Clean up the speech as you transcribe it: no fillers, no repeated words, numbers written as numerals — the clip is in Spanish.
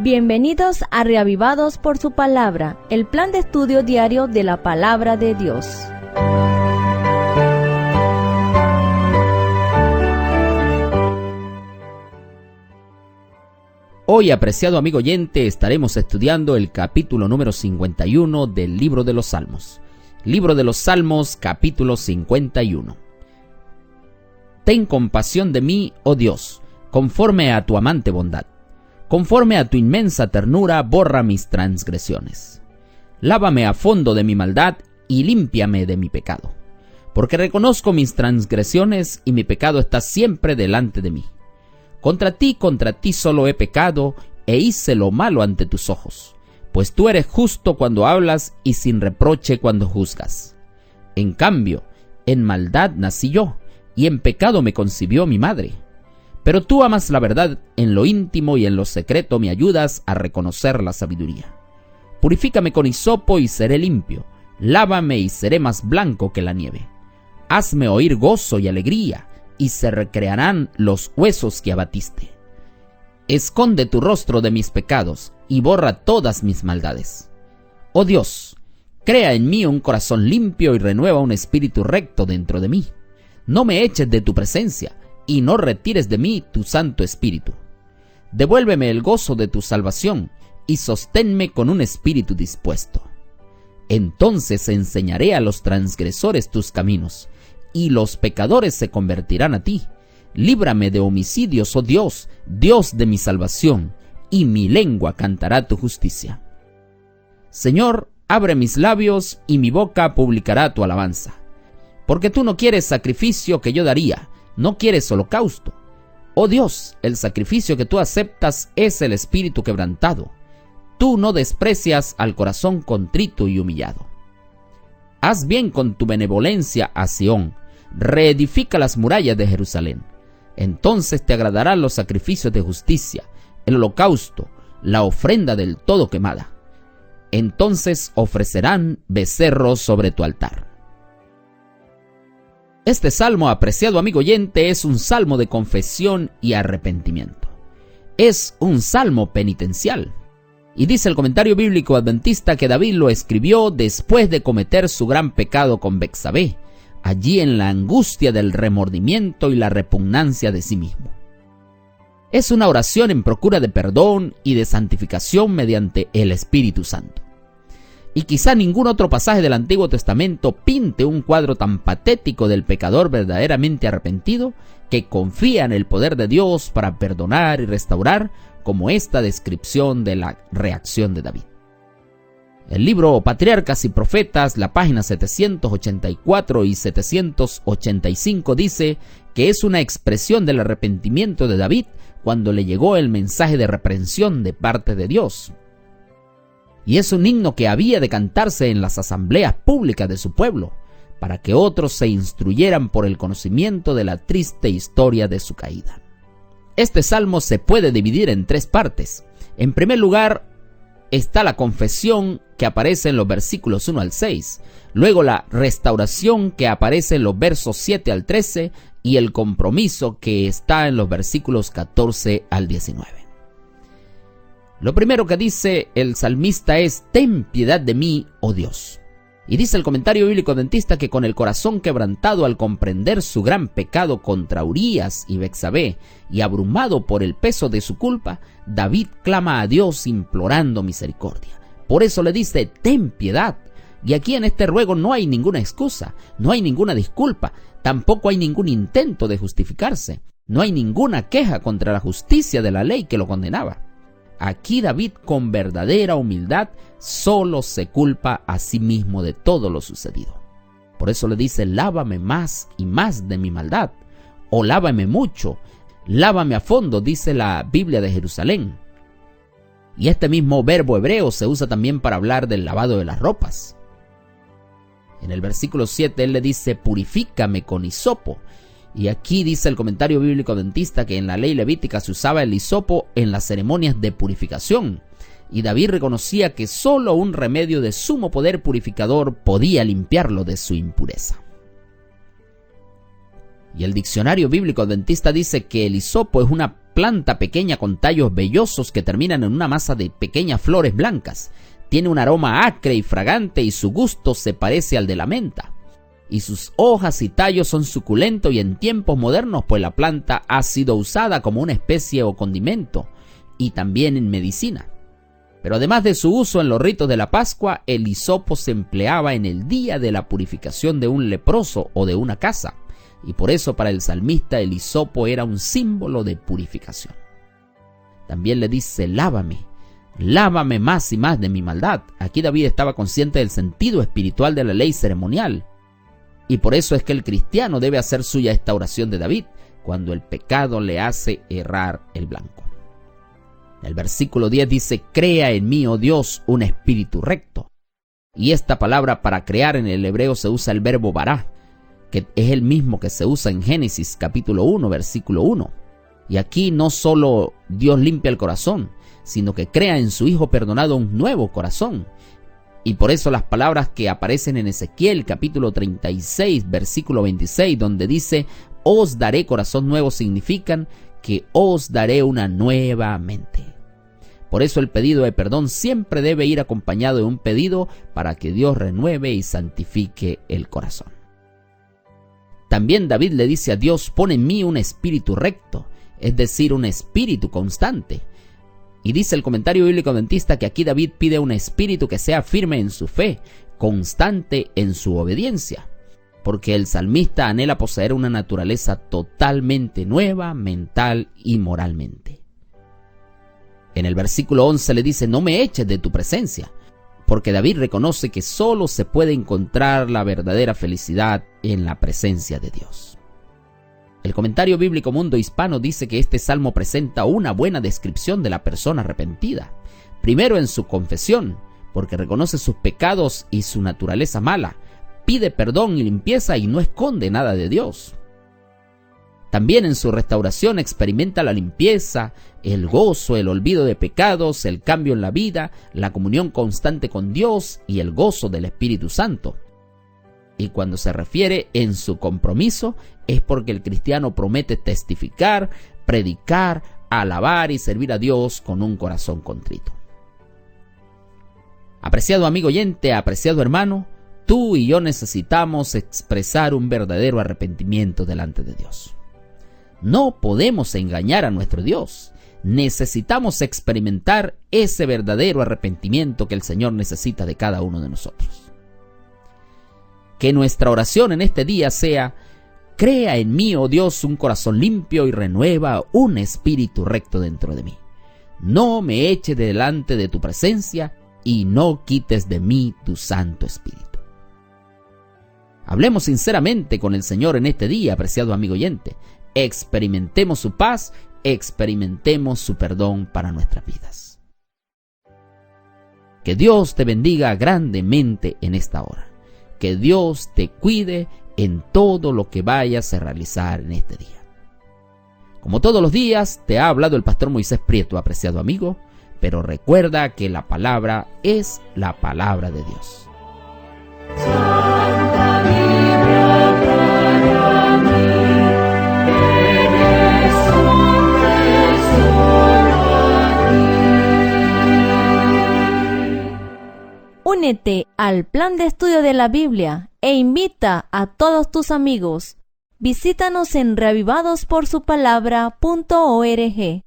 Bienvenidos a Reavivados por su Palabra, el plan de estudio diario de la Palabra de Dios. Hoy, apreciado amigo oyente, estaremos estudiando el capítulo número 51 del Libro de los Salmos. Libro de los Salmos, capítulo 51. Ten compasión de mí, oh Dios, conforme a tu amante bondad. Conforme a tu inmensa ternura, borra mis transgresiones. Lávame a fondo de mi maldad y límpiame de mi pecado. Porque reconozco mis transgresiones y mi pecado está siempre delante de mí. Contra ti solo he pecado e hice lo malo ante tus ojos, pues tú eres justo cuando hablas y sin reproche cuando juzgas. En cambio, en maldad nací yo, y en pecado me concibió mi madre. Pero tú amas la verdad en lo íntimo y en lo secreto me ayudas a reconocer la sabiduría. Purifícame con hisopo y seré limpio, lávame y seré más blanco que la nieve. Hazme oír gozo y alegría, y se recrearán los huesos que abatiste. Esconde tu rostro de mis pecados y borra todas mis maldades. Oh Dios, crea en mí un corazón limpio y renueva un espíritu recto dentro de mí. No me eches de tu presencia y no retires de mí tu Santo Espíritu. Devuélveme el gozo de tu salvación y sosténme con un espíritu dispuesto. Entonces enseñaré a los transgresores tus caminos, y los pecadores se convertirán a ti. Líbrame de homicidios, oh Dios, Dios de mi salvación, y mi lengua cantará tu justicia. Señor, abre mis labios, y mi boca publicará tu alabanza. Porque tú no quieres sacrificio que yo daría, no quieres holocausto. Oh Dios, el sacrificio que tú aceptas es el espíritu quebrantado. Tú no desprecias al corazón contrito y humillado. Haz bien con tu benevolencia a Sión, reedifica las murallas de Jerusalén. Entonces te agradarán los sacrificios de justicia, el holocausto, la ofrenda del todo quemada. Entonces ofrecerán becerros sobre tu altar. Este salmo, apreciado amigo oyente, es un salmo de confesión y arrepentimiento. Es un salmo penitencial. Y dice el comentario bíblico adventista que David lo escribió después de cometer su gran pecado con Betsabé, allí en la angustia del remordimiento y la repugnancia de sí mismo. Es una oración en procura de perdón y de santificación mediante el Espíritu Santo. Y quizá ningún otro pasaje del Antiguo Testamento pinte un cuadro tan patético del pecador verdaderamente arrepentido que confía en el poder de Dios para perdonar y restaurar, como esta descripción de la reacción de David. El libro Patriarcas y Profetas, la página 784 y 785 dice que es una expresión del arrepentimiento de David cuando le llegó el mensaje de reprensión de parte de Dios. Y es un himno que había de cantarse en las asambleas públicas de su pueblo, para que otros se instruyeran por el conocimiento de la triste historia de su caída. Este salmo se puede dividir en tres partes. En primer lugar, está la confesión que aparece en los versículos 1 al 6, luego la restauración que aparece en los versos 7 al 13 y el compromiso que está en los versículos 14 al 19. Lo primero que dice el salmista es: ten piedad de mí, oh Dios. Y dice el comentario bíblico adventista que con el corazón quebrantado al comprender su gran pecado contra Urías y Betsabé y abrumado por el peso de su culpa, David clama a Dios implorando misericordia. Por eso le dice: ten piedad. Y aquí en este ruego no hay ninguna excusa, no hay ninguna disculpa, tampoco hay ningún intento de justificarse, no hay ninguna queja contra la justicia de la ley que lo condenaba. Aquí David, con verdadera humildad, solo se culpa a sí mismo de todo lo sucedido. Por eso le dice: lávame más y más de mi maldad, o lávame mucho, lávame a fondo, dice la Biblia de Jerusalén. Y este mismo verbo hebreo se usa también para hablar del lavado de las ropas. En el versículo 7 él le dice: purifícame con hisopo. Y aquí dice el comentario bíblico adventista que en la ley levítica se usaba el hisopo en las ceremonias de purificación. Y David reconocía que solo un remedio de sumo poder purificador podía limpiarlo de su impureza. Y el diccionario bíblico adventista dice que el hisopo es una planta pequeña con tallos vellosos que terminan en una masa de pequeñas flores blancas. Tiene un aroma acre y fragante y su gusto se parece al de la menta. Y sus hojas y tallos son suculentos y en tiempos modernos pues la planta ha sido usada como una especie o condimento y también en medicina. Pero además de su uso en los ritos de la Pascua, el hisopo se empleaba en el día de la purificación de un leproso o de una casa. Y por eso para el salmista el hisopo era un símbolo de purificación. También le dice, lávame más y más de mi maldad. Aquí David estaba consciente del sentido espiritual de la ley ceremonial. Y por eso es que el cristiano debe hacer suya esta oración de David, cuando el pecado le hace errar el blanco. El versículo 10 dice, crea en mí, oh Dios, un espíritu recto. Y esta palabra para crear en el hebreo se usa el verbo bará, que es el mismo que se usa en Génesis capítulo 1, versículo 1. Y aquí no solo Dios limpia el corazón, sino que crea en su Hijo perdonado un nuevo corazón. Y por eso las palabras que aparecen en Ezequiel capítulo 36, versículo 26, donde dice, os daré corazón nuevo, significan que os daré una nueva mente. Por eso el pedido de perdón siempre debe ir acompañado de un pedido para que Dios renueve y santifique el corazón. También David le dice a Dios, pon en mí un espíritu recto, es decir, un espíritu constante. Y dice el comentario bíblico adventista que aquí David pide un espíritu que sea firme en su fe, constante en su obediencia, porque el salmista anhela poseer una naturaleza totalmente nueva, mental y moralmente. En el versículo 11 le dice, no me eches de tu presencia, porque David reconoce que solo se puede encontrar la verdadera felicidad en la presencia de Dios. El comentario bíblico Mundo Hispano dice que este salmo presenta una buena descripción de la persona arrepentida. Primero en su confesión, porque reconoce sus pecados y su naturaleza mala, pide perdón y limpieza y no esconde nada de Dios. También en su restauración experimenta la limpieza, el gozo, el olvido de pecados, el cambio en la vida, la comunión constante con Dios y el gozo del Espíritu Santo. Y cuando se refiere en su compromiso, es porque el cristiano promete testificar, predicar, alabar y servir a Dios con un corazón contrito. Apreciado amigo oyente, apreciado hermano, tú y yo necesitamos expresar un verdadero arrepentimiento delante de Dios. No podemos engañar a nuestro Dios. Necesitamos experimentar ese verdadero arrepentimiento que el Señor necesita de cada uno de nosotros. Que nuestra oración en este día sea, crea en mí, oh Dios, un corazón limpio y renueva un espíritu recto dentro de mí. No me eche delante de tu presencia y no quites de mí tu Santo Espíritu. Hablemos sinceramente con el Señor en este día, apreciado amigo oyente. Experimentemos su paz, experimentemos su perdón para nuestras vidas. Que Dios te bendiga grandemente en esta hora. Que Dios te cuide en todo lo que vayas a realizar en este día. Como todos los días, te ha hablado el pastor Moisés Prieto, apreciado amigo, pero recuerda que la palabra es la palabra de Dios. Únete al plan de estudio de la Biblia e invita a todos tus amigos. Visítanos en reavivadosporsupalabra.org.